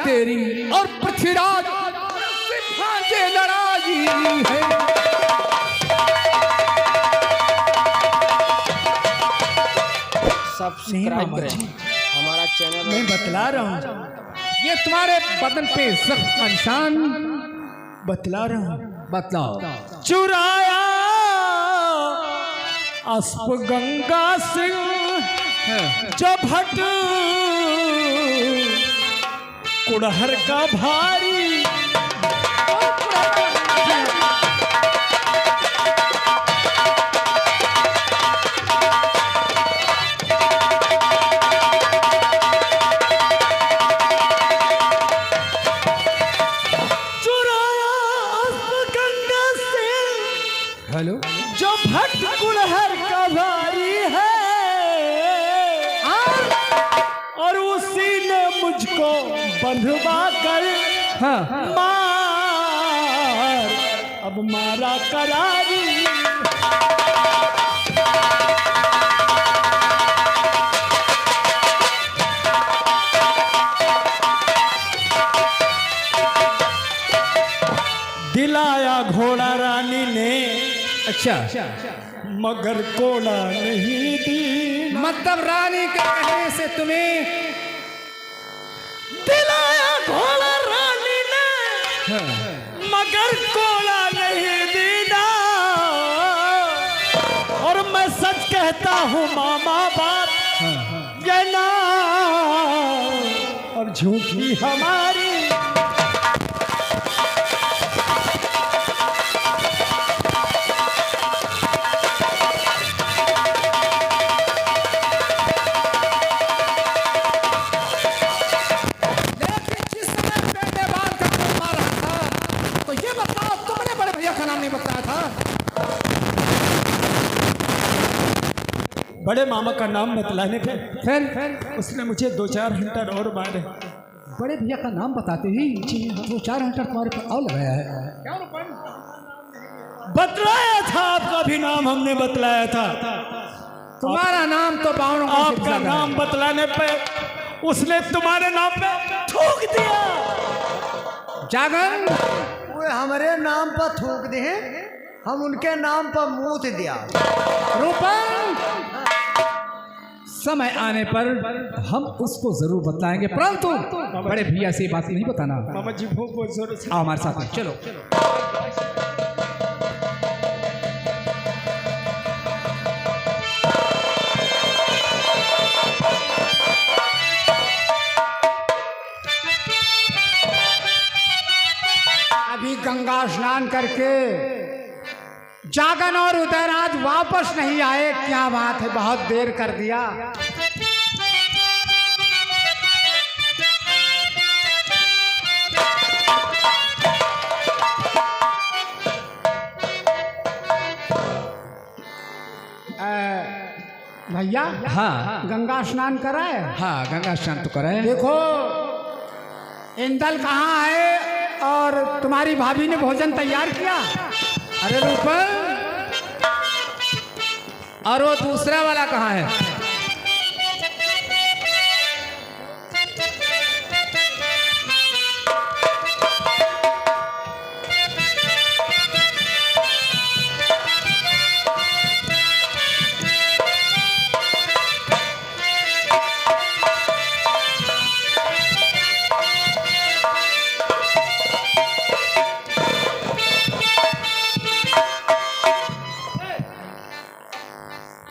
तेरी और पृथ्वीराज से लड़ाई है। सब्सक्राइब करें हमारा चैनल। मैं बतला रहा हूँ, ये तुम्हारे बदन पे सख्त निशान बतला रहा हूँ। बतलाओ। चुराया अस्प गंगा सिंह जब हट कुड़हर का भारी, हेलो, जो भट कुड़हर का भारी है और उसी ने मुझको बंधवा कर मार अब मारा करारी। दिलाया घोड़ा रानी ने, अच्छा, मगर कोड़ा नहीं दी। मतलब रानी के कहने से तुम्हें दिलाया घोड़ा रानी ने मगर कोड़ा नहीं दीना। और मैं सच कहता हूँ मामा बाप ये ना और झूठी हमारी। बड़े मामा का नाम बतलाने पे फिर उसने मुझे 2-4 हंटर और मारे। बड़े भैया का नाम बताते ही 2-4 हंटर तुम्हारे पर और लगाया है। बतलाया था आपका भी नाम हमने बतलाया था। तुम्हारा नाम तो बावनों आपका नाम बतलाने पे उसने तुम्हारे नाम पे थूक दिया। जागन वो हमारे नाम पर थूक दे, हम उनके नाम पर मूत दिया। रूपन, समय आने पर हम उसको जरूर बतलाएंगे, परंतु बड़े भैया से बात नहीं बताना। मामा जी बहुत जोर से आओ हमारे साथ में, चलो। अभी गंगा स्नान करके जागन और उदयराज वापस नहीं आए। क्या बात है, बहुत देर कर दिया। भैया, हाँ, गंगा स्नान कराए? हाँ, गंगा स्नान तो कराए। देखो इंदल कहाँ है और तुम्हारी भाभी ने भोजन तैयार किया? अरे रूपन, और वो दूसरा वाला कहाँ है?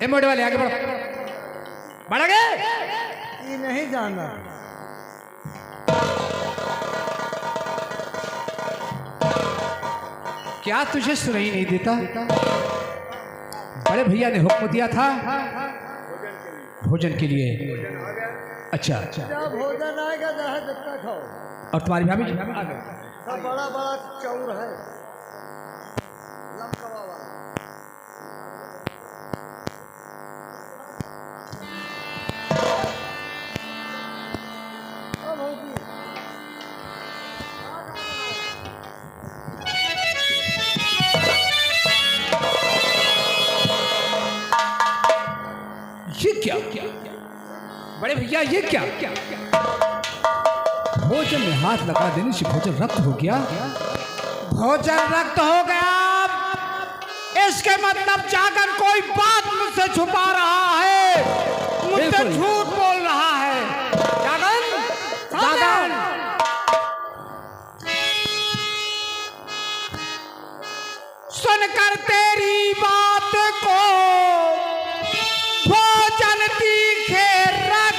मोटे वाले आगे बढ़ो, बढ़ गए। ये नहीं जाना। क्या तुझे सुनाई नहीं देता? बड़े भैया ने हुक्म दिया था भोजन के लिए। अच्छा, भोजन आएगा जितना खाओ। और तुम्हारी भाभी सब बड़ा बड़ा चौर है। ये क्या? बड़े भैया ये क्या? भोजन में हाथ लगा देने से भोजन रक्त हो गया। भोजन रक्त हो गया, इसके मतलब जागर कोई बात मुझसे छुपा रहा है, मुझसे बिल्कुल। झूठ बोल रहा है। जागर, जागर, सुनकर तेरी बात को भोजन तीखे रख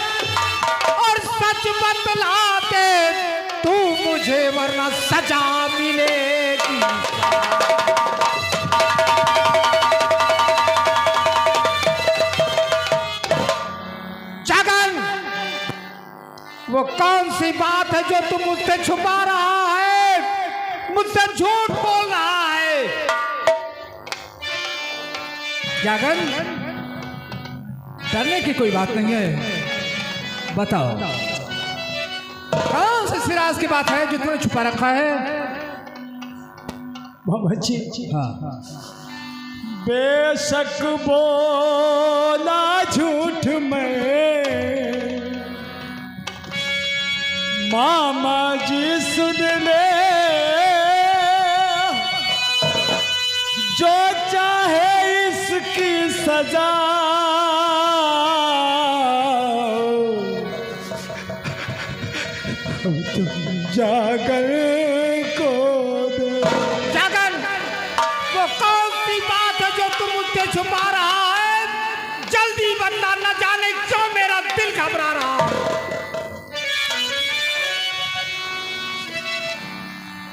और सच बतला दे तू मुझे, वरना सजा मिलेगी। जागन, वो कौन सी बात है जो तू मुझसे छुपा रहा है, मुझसे झूठ बोल रहा है? जागन, डरने की कोई बात नहीं है, बताओ कौन से सिराज की बात है जो तुमने छुपा रखा है? बाबा जी, हाँ, बेशक बोला झूठ में, मामा जी सुन ले, जो चाहे इसकी सजा, जागर को दे। जागन, वो कौन सी बात है जो तू मुझसे छुपा रहा है? जल्दी बता, न जाने क्यों मेरा दिल घबरा रहा है।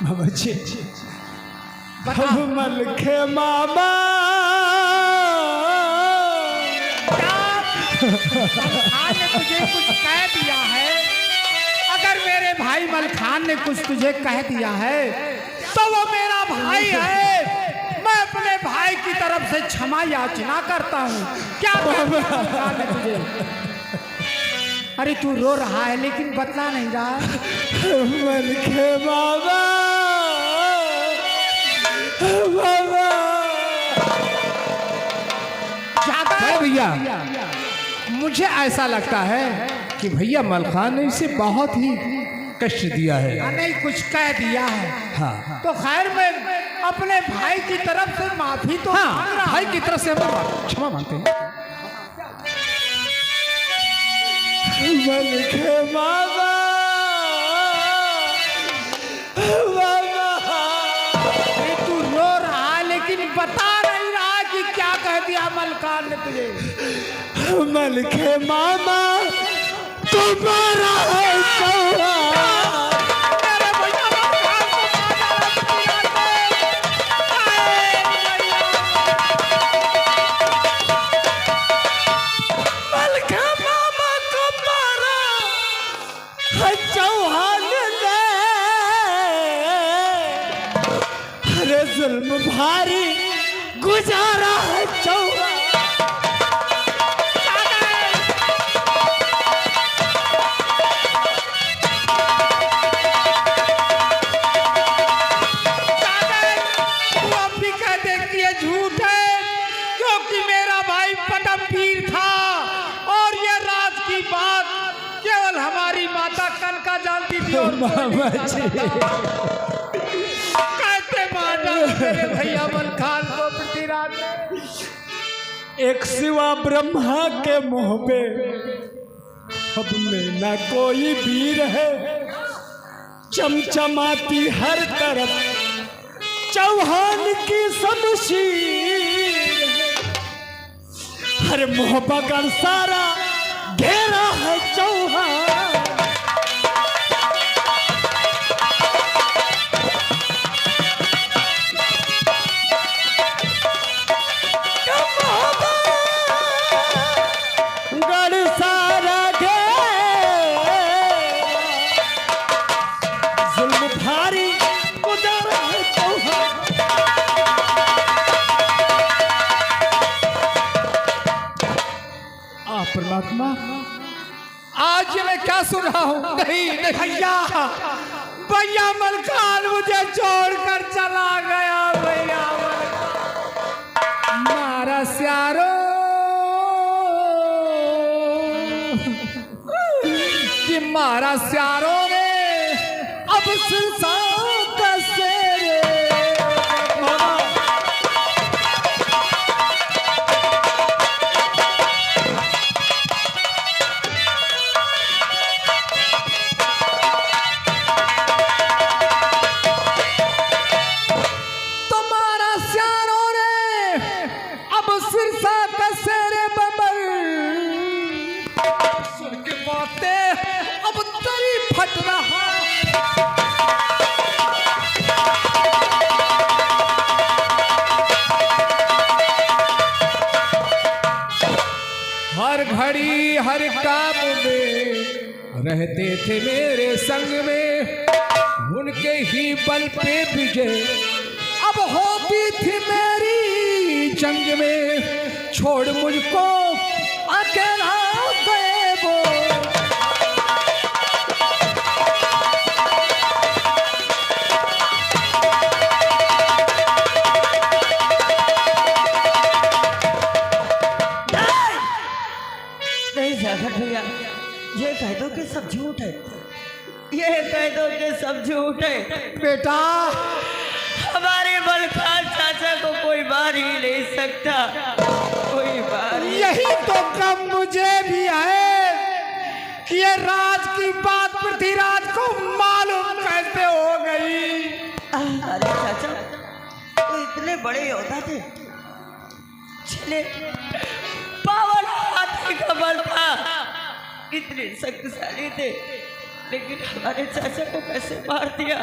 बाबा जी, बता। मलखे मामा, मलखान ने तुझे कुछ कह दिया है? अगर मेरे भाई मलखान ने कुछ तुझे कह दिया है तो वो मेरा भाई है, मैं अपने भाई की तरफ से क्षमा याचना करता हूँ। क्या कह दिया मलखान ने तुझे? अरे तू रो रहा है लेकिन बतला नहीं रहा। मलखे मामा, बाबा, अरे भैया, मुझे ऐसा लगता है कि भैया मलखान ने इसे बहुत ही कष्ट दिया है। नहीं, कुछ कह दिया है। हाँ, तो खैर मैं अपने भाई की तरफ से माफी तो मांग हाँ, रहा भाई हूं। की तरफ से हम क्षमा मांगते हैं। मलखे मामा, बाबा, अरे तू रो रहा है लेकिन बता नहीं रहा कि क्या कह दिया मलखान ने तुझे। मलखे मामा, तुम्हारा है चौहा। मेरे भैया मलखान को मारा मलखे मामा को मारा है चौहान ने, अरे जुल्म भारी गुजारा है चौहान। तू अब भी कह देती है झूठ है, क्योंकि मेरा भाई पदमवीर था और ये राज की बात केवल हमारी माता कनका जानती थी। और मामा जी, कैसे मारा मेरे भैया मलखान को पृथ्वीराज ने? एक सिवा ब्रह्मा के मुंह पे अब में ना कोई वीर है, चमचमाती हर तरफ चौहान की शमशीर, हर मुंह पकड़ सारा घेरा है चौहान। गढ़ सारा घेरा, जुल्म भारी गुजारा है चौहान। परमात्मा, आज ये मैं क्या सुन रहा हूँ? नहीं भैया, भैया मलखान मुझे छोड़कर चला गया। भैया मारा स्यारो, कि मारा स्यारों ने अब सिरसा कैसे रे तुम्हारा सियारों ने अब सिरसा कैसे रे बबर सुन के बातें अब तेरी फट रहा। हर घड़ी हर काम में रहते थे मेरे संग में, उनके ही बल पे विजय अब होती थी मेरी जंग में। छोड़ मुझको अकेला गए वो, नहीं जाकर भैया, ये कह दो कि सब झूठ है, ये कह दो कि सब झूठ है। बेटा हमारे मलखान चाचा को कोई मार ही नहीं सकता, कोई मार ही। यही तो कम मुझे भी है कि ये राज की बात पृथ्वीराज को मालूम कैसे हो गई। अरे चाचा, तो इतने बड़े योद्धा थे, चले पावन हाथी का बल था, इतने शक्तिशाली थे, लेकिन हमारे चाचा को कैसे मार दिया।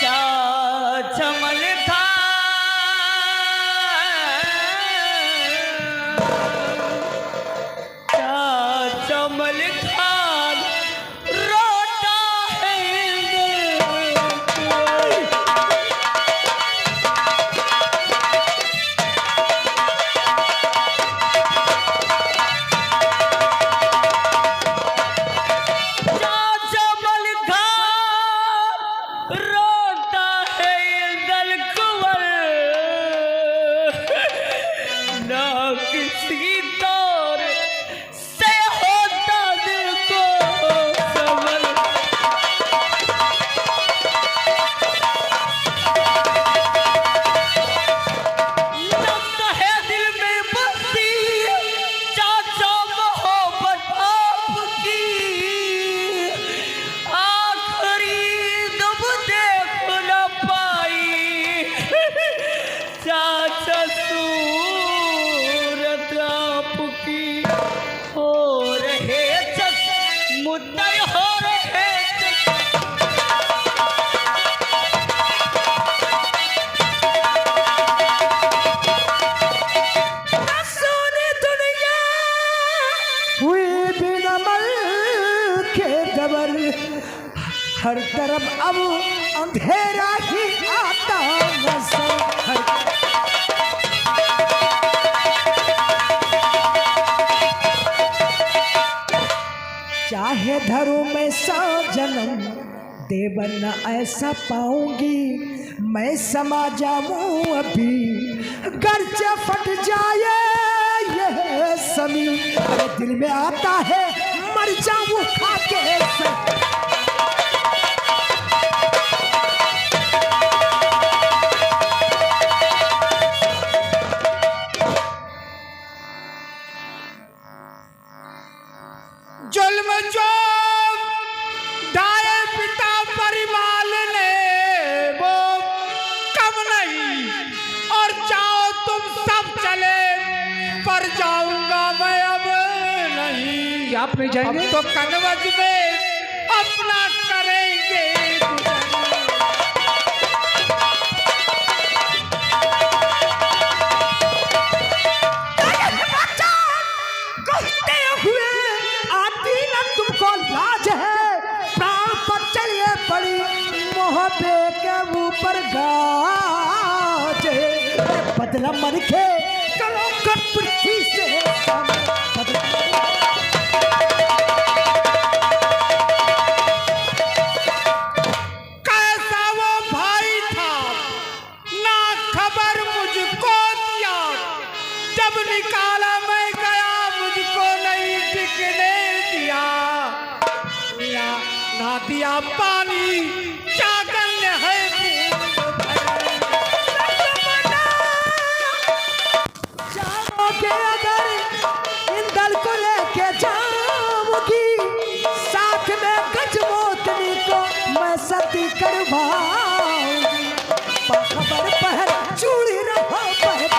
चाचा मलखान, चाचा मलखान रोता है। चाचा मलखान रोता है दल कुंवर, ना किसी दौर से होता दिल को संभल। नब्ज़ है दिल में बसी चाचा मोहब्बत आपकी, आखिरी दम देख न पाई चाचा सूरत आपकी। हो रहे जस मुद्दई हो रहे जस, सोनी दुनिया हुई बिना मल के गबर, हर तरफ अब अंधेरा ही आता नजर। चाहे धरूं मैं 100 जन्म देवर न ऐसा पाऊंगी, मैं समा जाऊं अभी गर्जे फट जाए ये समी। अरे दिल में आता है मर जाऊं खाके से। जुल्म जो ढाए पिता परिमाल ने वो कम नहीं, और जाओ तुम सब चले पर जाऊंगा मैं अब नहीं। आप नहीं जाएंगे तो कनवज में अपना करेंगे गुजर। कहते हुए आती न तुमको लाज है, प्राण पर चलिए पड़ी मोहब्बे के ऊपर गाज है। बदला मन के करो कर पृथ्वी से कैसा वो भाई था ना खबर मुझको दिया, जब निकाला मैं गया मुझको नहीं टिकने दिया। ना दिया पानी जागल है जाओगे अगर इंदल को लेके जाऊंगी, साथ में गजमोतनी को मैं सती करवाऊंगी। खबर पहर चूड़ी रहो पहर।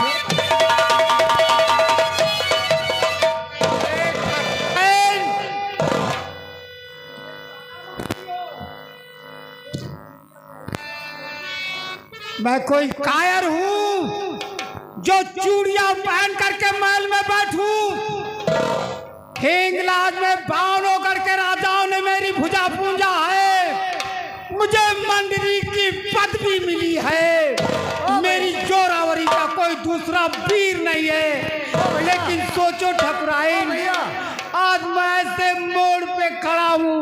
मैं कोई कायर हूँ जो चूड़ियां पहन करके महल में बैठूं? हिंगलाज में बावनों करके राजाओं ने मेरी भुजा पूंजा है। मुझे मंत्री की पदवी मिली है। मेरी जोरावरी का कोई दूसरा वीर नहीं है। लेकिन सोचो ठकुराइन, आज मैं ऐसे मोड़ पे खड़ा हूँ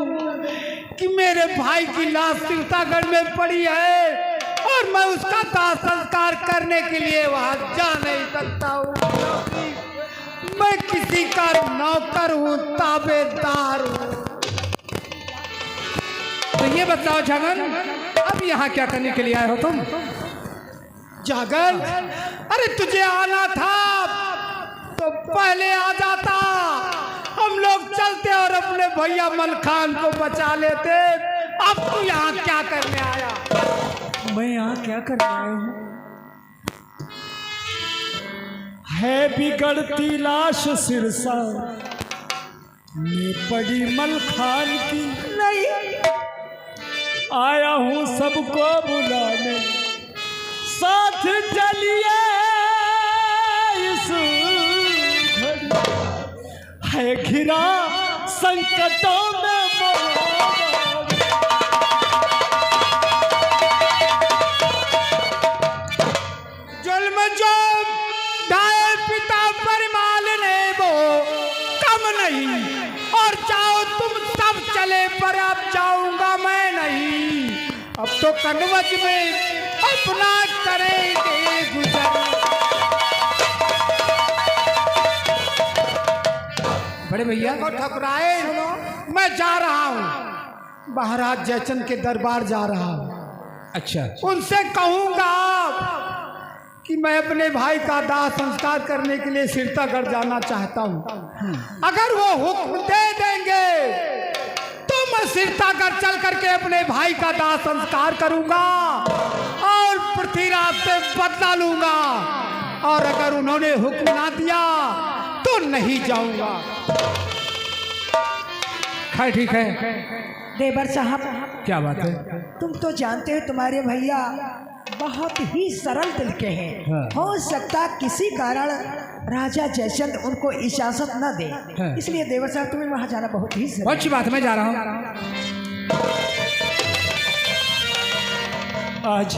कि मेरे भाई की लाश चितागढ़ में पड़ी है और मैं उसका दाह संस्कार करने के लिए वहां जा नहीं सकता हूँ। मैं किसी का नौकर हूँ, ताबेदार हूँ। तो ये बताओ जागन, अब यहाँ क्या करने के लिए आए हो तुम? जागन, अरे तुझे आना था तो पहले आ जाता। हम लोग चलते और अपने भैया मलखान को बचा लेते। अब तू यहाँ क्या करने आया? मैं यहाँ क्या करने आया हूँ? है बिगड़ती लाश सिरसा में पड़ी मलखान की। नहीं, आया हूँ सबको बुलाने, साथ चलिए इस घड़ी। है घिरा संकटों में जुल्म जो ढाए पिता परिमाल ने वो कम नहीं, और जाओ तुम सब चले पर अब जाऊंगा मैं नहीं। अब तो कनवज में अपना करेंगे गुजर। बड़े भैया ठकुराए, मैं जा रहा हूँ, महाराज जयचंद के दरबार जा रहा हूँ। अच्छा, उनसे कहूंगा कि मैं अपने भाई का दाह संस्कार करने के लिए सिरतागढ़ जाना चाहता हूँ। अगर वो हुक्म दे देंगे तो मैं सिरतागढ़ चल करके अपने भाई का दाह संस्कार करूंगा और पृथ्वीराज से बदला लूंगा। और अगर उन्होंने हुक्म ना दिया तो नहीं जाऊंगा। खैर ठीक है। देवर साहब, क्या बात है? तुम तो जानते हो तुम्हारे भैया बहुत ही सरल दिल के हैं। हाँ। हो सकता किसी कारण राजा जयचंद उनको इजाजत न दे, हाँ। इसलिए देवर साहब तुम्हें वहां जाना बहुत ही बहुत अच्छी बात है, मैं जा रहा हूँ। आज